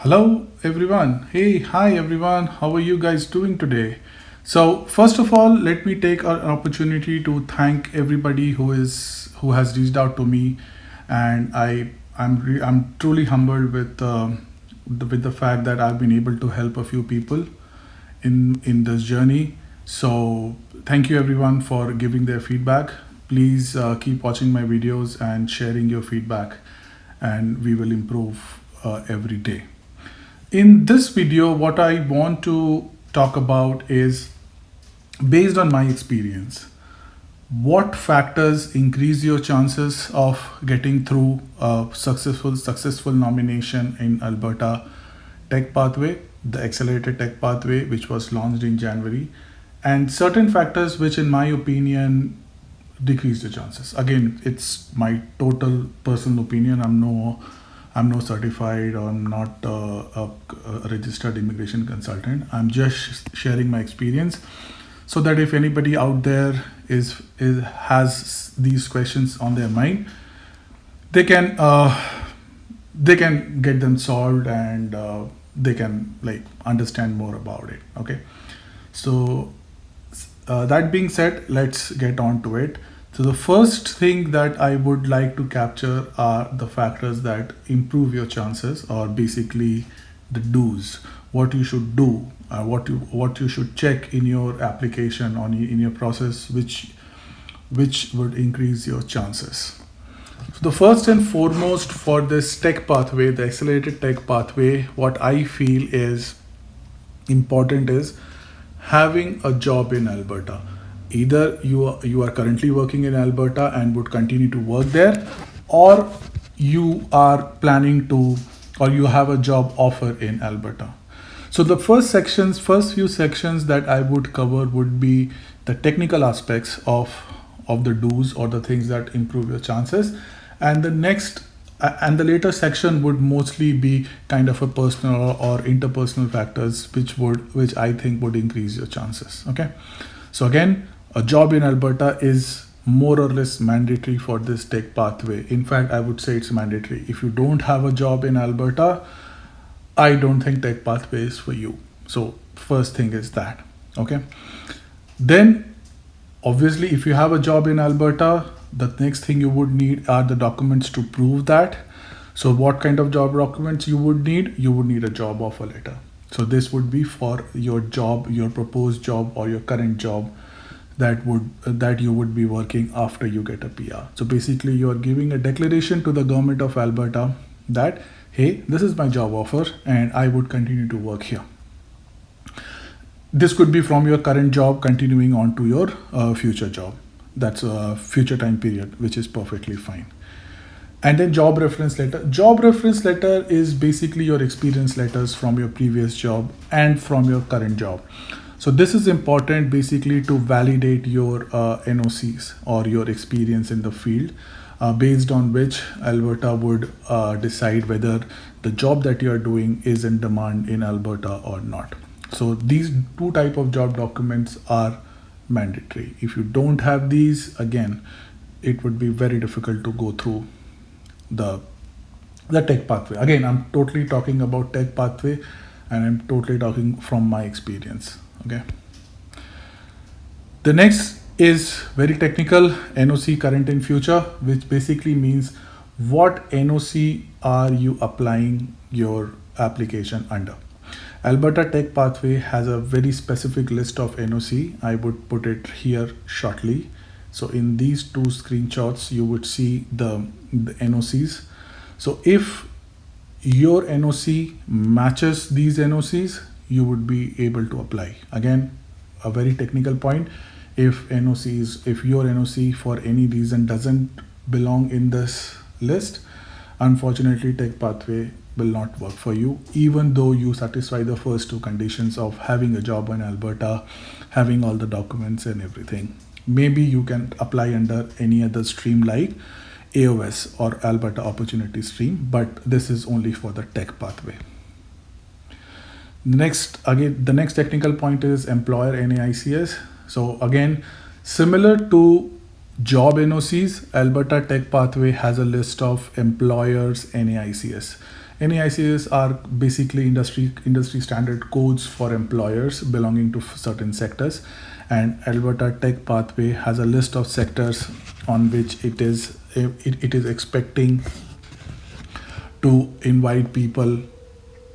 Hello everyone. Hey, hi everyone. How are you guys doing today? So first of all, let me take an opportunity to thank everybody who has reached out to me, and I'm truly humbled with with the fact that I've been able to help a few people in this journey. So thank you everyone for giving their feedback. Please keep watching my videos and sharing your feedback, and we will improve every day. In this video, what I want to talk about is based on my experience. What factors increase your chances of getting through a successful nomination in Alberta Tech Pathway, the Accelerated Tech Pathway, which was launched in January, and certain factors which, in my opinion, decrease the chances. Again, it's my total personal opinion. I'm no certified or I'm not a registered immigration consultant. I'm just sharing my experience so that if anybody out there has these questions on their mind, they can get them solved, and they can like understand more about it. Okay, so that being said, let's get on to it. So the first thing that I would like to capture are the factors that improve your chances, or basically the do's, what you should do, what you should check in your application in your process, which would increase your chances. So the first and foremost for this tech pathway, the accelerated tech pathway, what I feel is important is having a job in Alberta. Either you are currently working in Alberta and would continue to work there, or you are planning to, or you have a job offer in Alberta. So the first few sections that I would cover would be the technical aspects of the do's, or the things that improve your chances, and the later section would mostly be kind of a personal or interpersonal factors which I think would increase your chances. Okay, so again, a job in Alberta is more or less mandatory for this tech pathway. In fact, I would say it's mandatory. If you don't have a job in Alberta, I don't think tech pathway is for you. So first thing is that. Okay, then obviously if you have a job in Alberta, the next thing you would need are the documents to prove that. So what kind of job documents you would need? You would need a job offer letter. So this would be for your job, your proposed job, or your current job that you would be working after you get a PR. So basically you are giving a declaration to the government of Alberta that, hey, this is my job offer and I would continue to work here. This could be from your current job continuing on to your future job. That's a future time period, which is perfectly fine. And then job reference letter. Job reference letter is basically your experience letters from your previous job and from your current job. So this is important basically to validate your NOCs, or your experience in the field, based on which Alberta would decide whether the job that you are doing is in demand in Alberta or not. So these two type of job documents are mandatory. If you don't have these, again, it would be very difficult to go through the tech pathway. Again, I'm totally talking about tech pathway, and I'm totally talking from my experience. Okay, the next is very technical, NOC current and future, which basically means what NOC are you applying your application under. Alberta Tech Pathway has a very specific list of NOC. I would put it here shortly. So in these two screenshots, you would see the NOCs. So if your NOC matches these NOCs, you would be able to apply. Again, a very technical point. If your NOC for any reason doesn't belong in this list, unfortunately, Tech Pathway will not work for you, even though you satisfy the first two conditions of having a job in Alberta, having all the documents and everything. Maybe you can apply under any other stream like AOS or Alberta Opportunity Stream, but this is only for the tech pathway. The next technical point is employer NAICS. So again, similar to job NOCs, Alberta Tech Pathway has a list of employers NAICS. NAICS are basically industry standard codes for employers belonging to certain sectors, and Alberta Tech Pathway has a list of sectors on which it is expecting to invite people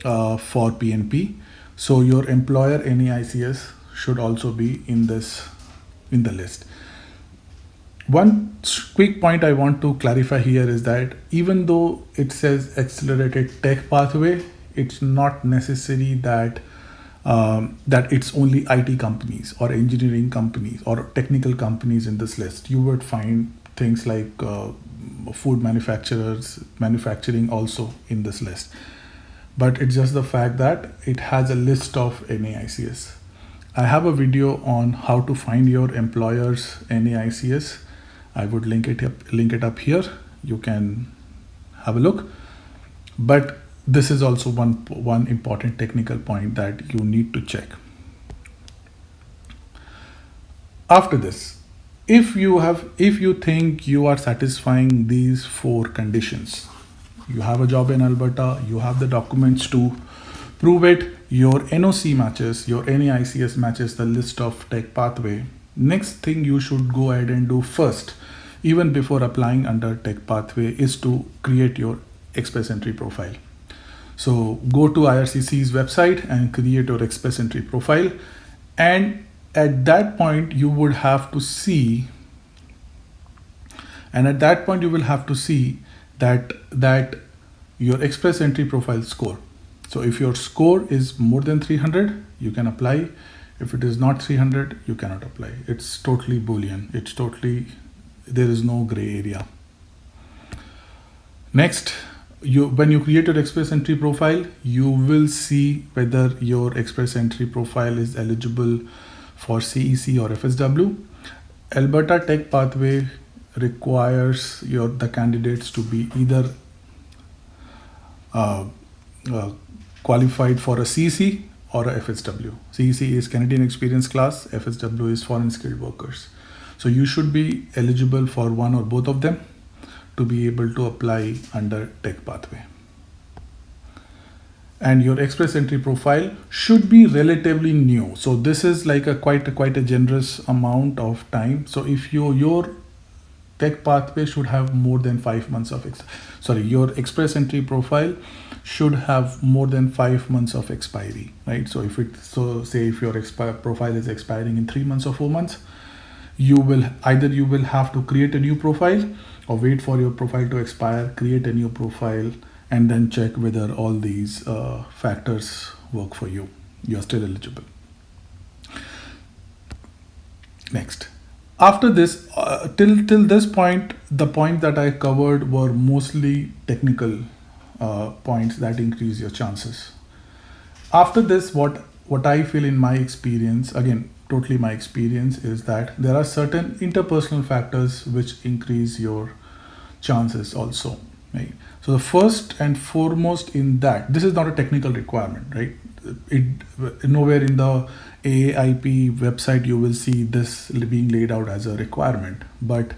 for PNP. So your employer NAICS should also be in the list. One quick point I want to clarify here is that even though it says accelerated tech pathway, it's not necessary that that it's only IT companies or engineering companies or technical companies in this list. You would find things like food manufacturing also in this list. But it's just the fact that it has a list of NAICS. I have a video on how to find your employer's NAICS. I would link it up here. You can have a look. But this is also one important technical point that you need to check. After this, if you think you are satisfying these 4 conditions, you have a job in Alberta, you have the documents to prove it, your NOC matches, your NAICS matches the list of tech pathway. Next thing you should go ahead and do first, even before applying under tech pathway, is to create your Express Entry profile. So go to Ircc's website and create your Express Entry profile. And at that point you would have to see, that your Express Entry profile score. So if your score is more than 300, you can apply. If it is not 300, you cannot apply. It's totally Boolean. There is no gray area. Next, when you create your Express Entry profile, you will see whether your Express Entry profile is eligible for CEC or FSW. Alberta Tech Pathway requires the candidates to be either qualified for a CEC or a FSW. CEC is Canadian Experience Class, FSW is Foreign Skilled Workers. So you should be eligible for one or both of them to be able to apply under Tech Pathway. And your Express Entry profile should be relatively new. So this is like quite a generous amount of time. So if your Tech Pathway should have more than 5 months of your Express Entry profile should have more than 5 months of expiry, right? So if your profile is expiring in 3 months or 4 months, you will have to create a new profile or wait for your profile to expire, create a new profile, and then check whether all these factors work for you. You're still eligible. Next. After this, till this point, the point that I covered were mostly technical points that increase your chances. After this, what I feel in my experience, again, totally my experience, is that there are certain interpersonal factors which increase your chances also, right? So the first and foremost in that, this is not a technical requirement, right? Nowhere in the Aaip website you will see this being laid out as a requirement. But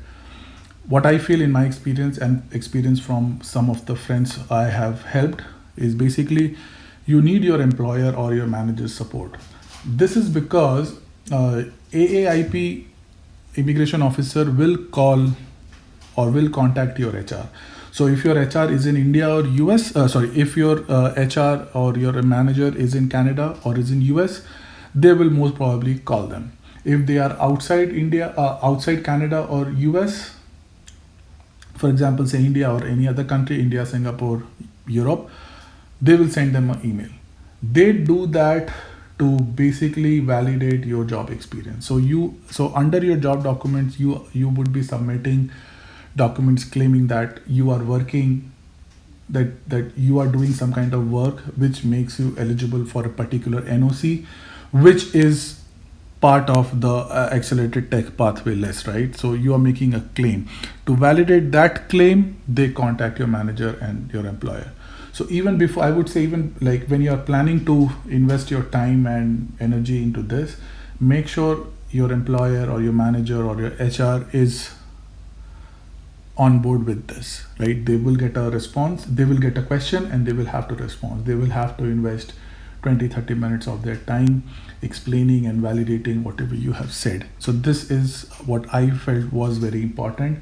what I feel in my experience and experience from some of the friends I have helped is basically you need your employer or your manager's support. This is because Aaip immigration officer will call or will contact your HR. So if your HR is in India or US, if your HR or your manager is in Canada or is in US, they will most probably call them. If they are outside India, outside Canada or US, for example, say India or any other country, India, Singapore, Europe, they will send them an email. They do that to basically validate your job experience. So under your job documents, you would be submitting documents claiming that you are working, that you are doing some kind of work which makes you eligible for a particular NOC, which is part of the accelerated tech pathway list, right? So you are making a claim. To validate that claim, they contact your manager and your employer. So even before, I would say, even like when you are planning to invest your time and energy into this, make sure your employer or your manager or your HR is on board with this, right? They will get a response, they will get a question, and they will have to respond. They will have to invest 20-30 minutes of their time explaining and validating whatever you have said. So this is what I felt was very important.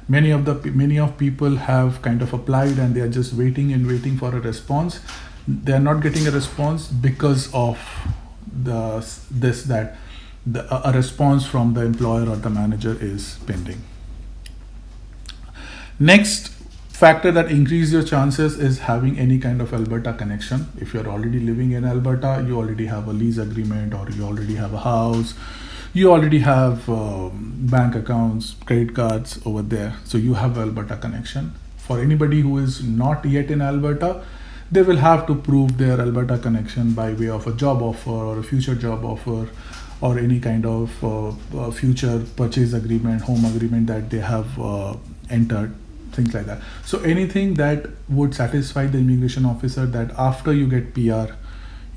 Many of people have kind of applied and they are just waiting for a response. They are not getting a response because of a response from the employer or the manager is pending. Next factor that increases your chances is having any kind of Alberta connection. If you're already living in Alberta, you already have a lease agreement, or you already have a house, you already have bank accounts, credit cards over there. So you have Alberta connection. For anybody who is not yet in Alberta, they will have to prove their Alberta connection by way of a job offer or a future job offer, or any kind of future purchase agreement, home agreement that they have entered, things like that. So anything that would satisfy the immigration officer that after you get PR,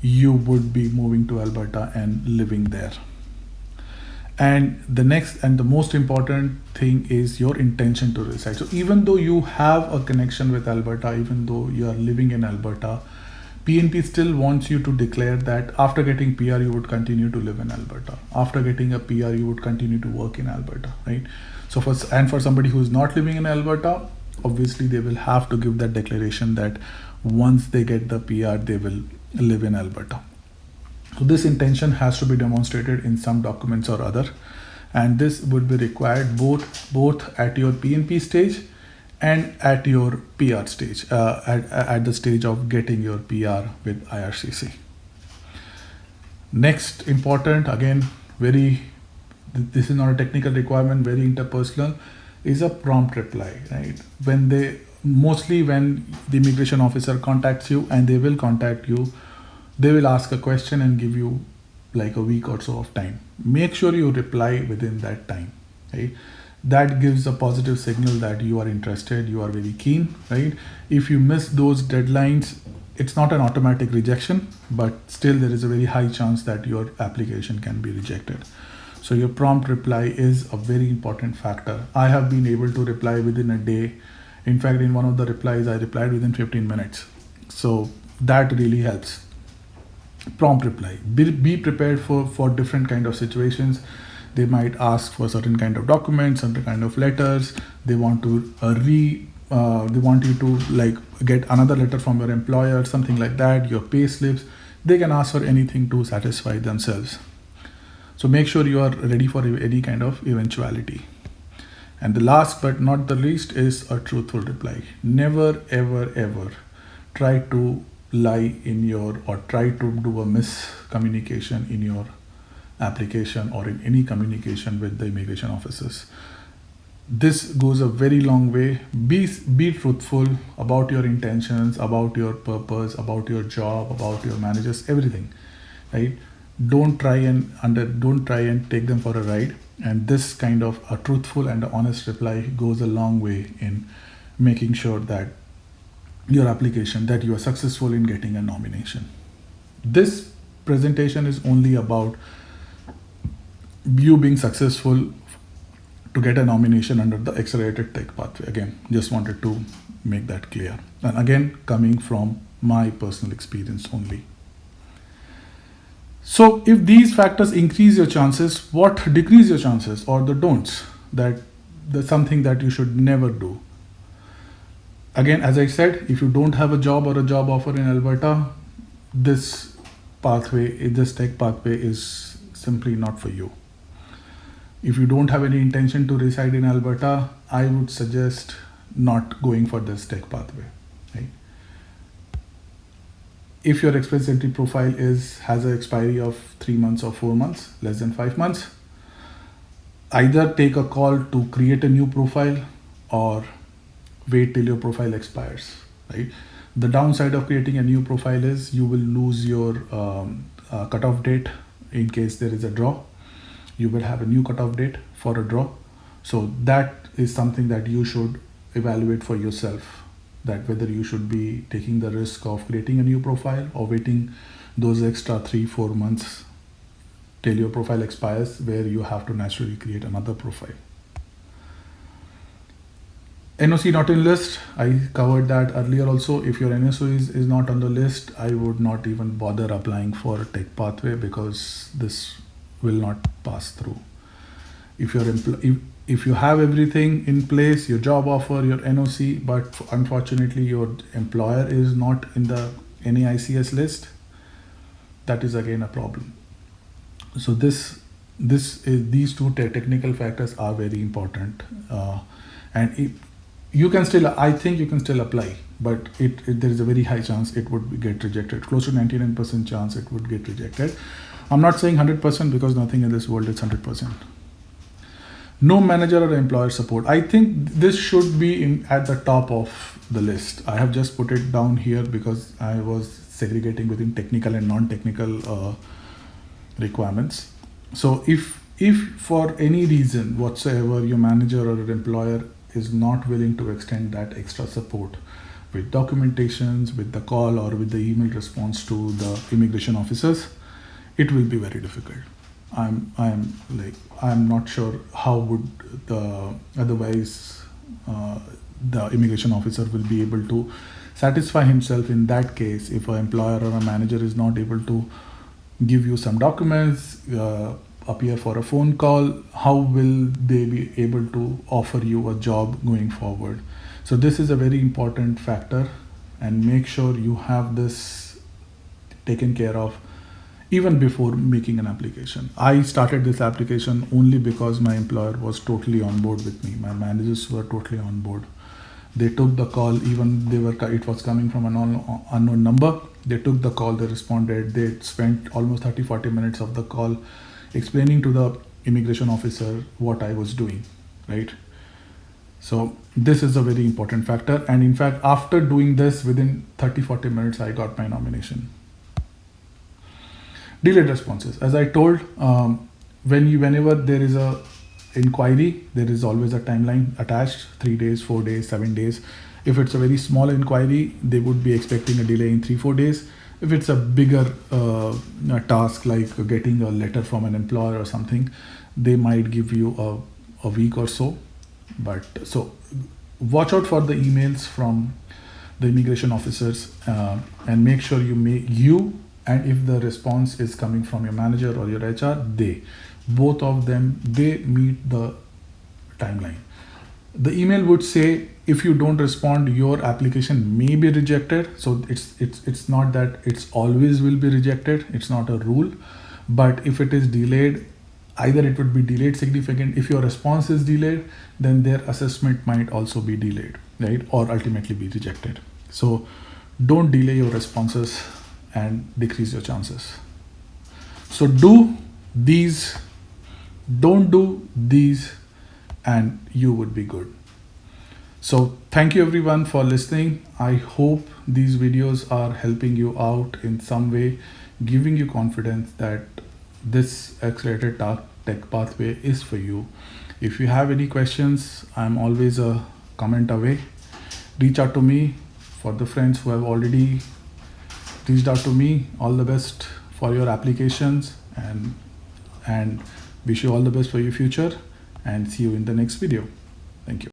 you would be moving to Alberta and living there. And the next and the most important thing is your intention to reside. So even though you have a connection with Alberta, even though you are living in Alberta, PNP still wants you to declare that after getting PR, you would continue to live in Alberta. After getting a PR, you would continue to work in Alberta, right? So for somebody who is not living in Alberta, obviously they will have to give that declaration that once they get the PR, they will live in Alberta. So this intention has to be demonstrated in some documents or other, and this would be required both at your PNP stage and at your PR stage, at the stage of getting your PR with Ircc. Next important, again, this is not a technical requirement, very interpersonal, is a prompt reply, right? When the immigration officer contacts you, and they will contact you, they will ask a question and give you like a week or so of time. Make sure you reply within that time, right? That gives a positive signal that you are interested, you are very keen, right? If you miss those deadlines, it's not an automatic rejection, but still there is a very high chance that your application can be rejected. So your prompt reply is a very important factor. I have been able to reply within a day. In fact, in one of the replies, I replied within 15 minutes. So that really helps. Prompt reply. Be prepared for different kind of situations. They might ask for certain kind of documents, certain kind of letters. They want to they want you to like get another letter from your employer, something like that, your pay slips. They can ask for anything to satisfy themselves. So make sure you are ready for any kind of eventuality. And the last but not the least is a truthful reply. Never, ever, ever try to lie or try to do a miscommunication in your application or in any communication with the immigration officers. This goes a very long way. Be truthful about your intentions, about your purpose, about your job, about your managers, everything, right? Don't try and take them for a ride. And this kind of a truthful and honest reply goes a long way in making sure that your application, that you are successful in getting a nomination. This presentation is only about you being successful to get a nomination under the accelerated tech pathway. Again, just wanted to make that clear. And again, coming from my personal experience only. So if these factors increase your chances, what decrease your chances, or the don'ts? That's something that you should never do. Again, as I said, if you don't have a job or a job offer in Alberta, this tech pathway is simply not for you. If you don't have any intention to reside in Alberta, I would suggest not going for this tech pathway, right? If your expense entry profile has an expiry of 3 months or 4 months, less than 5 months, either take a call to create a new profile or wait till your profile expires, right? The downside of creating a new profile is you will lose your cutoff date in case there is a draw. You will have a new cutoff date for a draw. So that is something that you should evaluate for yourself, that whether you should be taking the risk of creating a new profile or waiting those extra 3-4 months till your profile expires, where you have to naturally create another profile. NOC not in list, I covered that earlier also. If your NSO is not on the list, I would not even bother applying for a tech pathway because this will not pass through. If if you have everything in place, your job offer, your NOC, but unfortunately your employer is not in the NAICS list, that is again a problem. So these two technical factors are very important, and you can still, I think you can still apply, but there is a very high chance it would get rejected. Close to 99% chance it would get rejected. I'm not saying 100% because nothing in this world is 100%. No manager or employer support. I think this should be at the top of the list. I have just put it down here because I was segregating between technical and non-technical requirements. So if for any reason whatsoever your manager or employer is not willing to extend that extra support with documentations, with the call, or with the email response to the immigration officers, it will be very difficult. I'm not sure how would the otherwise the immigration officer will be able to satisfy himself in that case if an employer or a manager is not able to give you some documents, appear for a phone call. How will they be able to offer you a job going forward? So this is a very important factor, and make sure you have this taken care of even before making an application. I started this application only because my employer was totally on board with me. My managers were totally on board. They took the call, even it was coming from an unknown number. They took the call, they responded. They spent almost 30-40 minutes of the call explaining to the immigration officer what I was doing, right? So this is a very important factor. And in fact, after doing this, within 30-40 minutes, I got my nomination. Delayed responses. As I told, whenever there is a inquiry, there is always a timeline attached: 3 days, 4 days, 7 days. If it's a very small inquiry, they would be expecting a delay in 3-4 days. If it's a bigger task like getting a letter from an employer or something, they might give you a week or so. But so watch out for the emails from the immigration officers, and make sure and if the response is coming from your manager or your HR, both of them meet the timeline. The email would say, if you don't respond, your application may be rejected. So it's not that it's always will be rejected. It's not a rule. But if it is delayed, either it would be delayed significant. If your response is delayed, then their assessment might also be delayed, right? Or ultimately be rejected. So don't delay your responses and decrease your chances. So do these, don't do these, and you would be good. So thank you everyone for listening. I hope these videos are helping you out in some way, giving you confidence that this accelerated tech pathway is for you. If you have any questions, I'm always a comment away. Reach out to me. For the friends who have already reached out to me, all the best for your applications, and wish you all the best for your future, and see you in the next video. Thank you.